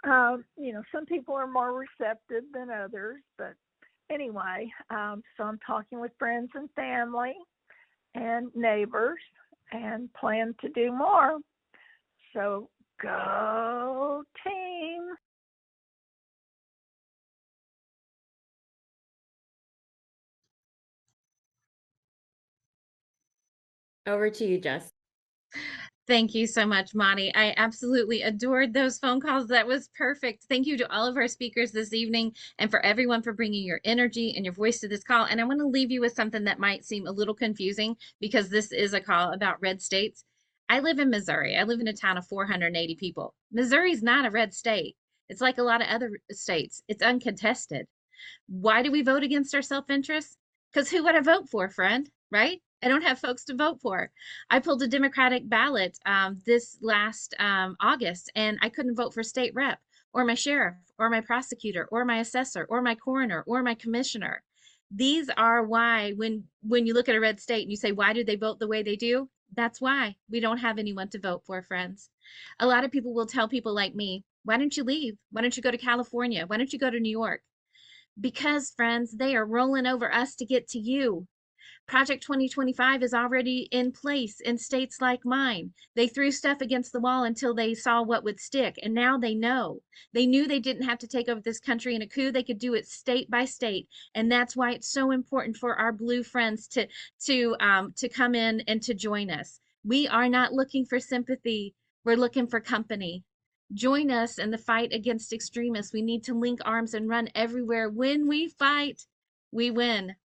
some people are more receptive than others. But anyway, so I'm talking with friends and family and neighbors and plan to do more. So go team. Over to you, Jess. Thank you so much, Monty. I absolutely adored those phone calls. That was perfect. Thank you to all of our speakers this evening and for everyone for bringing your energy and your voice to this call. And I want to leave you with something that might seem a little confusing because this is a call about red states. I live in Missouri. I live in a town of 480 people. Missouri's not a red state. It's like a lot of other states. It's uncontested. Why do we vote against our self-interest? Because who would I vote for, friend? Right? I don't have folks to vote for. I pulled a Democratic ballot this last August, and I couldn't vote for state rep or my sheriff or my prosecutor or my assessor or my coroner or my commissioner. These are why when you look at a red state and you say, why do they vote the way they do? That's why we don't have anyone to vote for, friends. A lot of people will tell people like me, why don't you leave? Why don't you go to California? Why don't you go to New York? Because, friends, they are rolling over us to get to you. Project 2025 is already in place in states like mine. They threw stuff against the wall until they saw what would stick, and now they know. They knew they didn't have to take over this country in a coup. They could do it state by state, and that's why it's so important for our blue friends to come in and to join us. We are not looking for sympathy. We're looking for company. Join us in the fight against extremists. We need to link arms and run everywhere. When we fight, we win.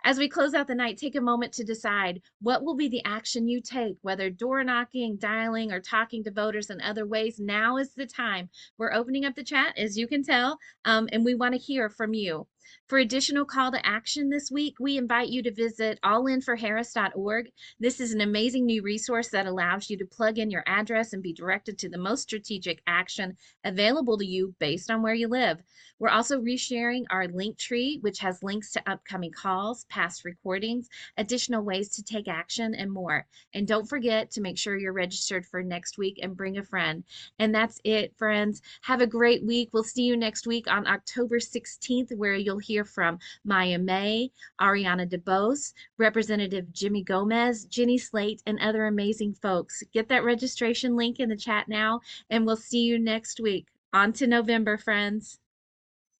As we close out the night, take a moment to decide what will be the action you take, whether door knocking, dialing, or talking to voters in other ways. Now is the time. We're opening up the chat, as you can tell, and we want to hear from you. For additional call to action this week, we invite you to visit allinforharris.org. This is an amazing new resource that allows you to plug in your address and be directed to the most strategic action available to you based on where you live. We're also resharing our Linktree, which has links to upcoming calls, past recordings, additional ways to take action, and more. And don't forget to make sure you're registered for next week and bring a friend. And that's it, friends. Have a great week. We'll see you next week on October 16th, where you'll hear from Maya May, Ariana DeBose, Representative Jimmy Gomez, Jenny Slate, and other amazing folks. Get that registration link in the chat now, and we'll see you next week. On to November, friends.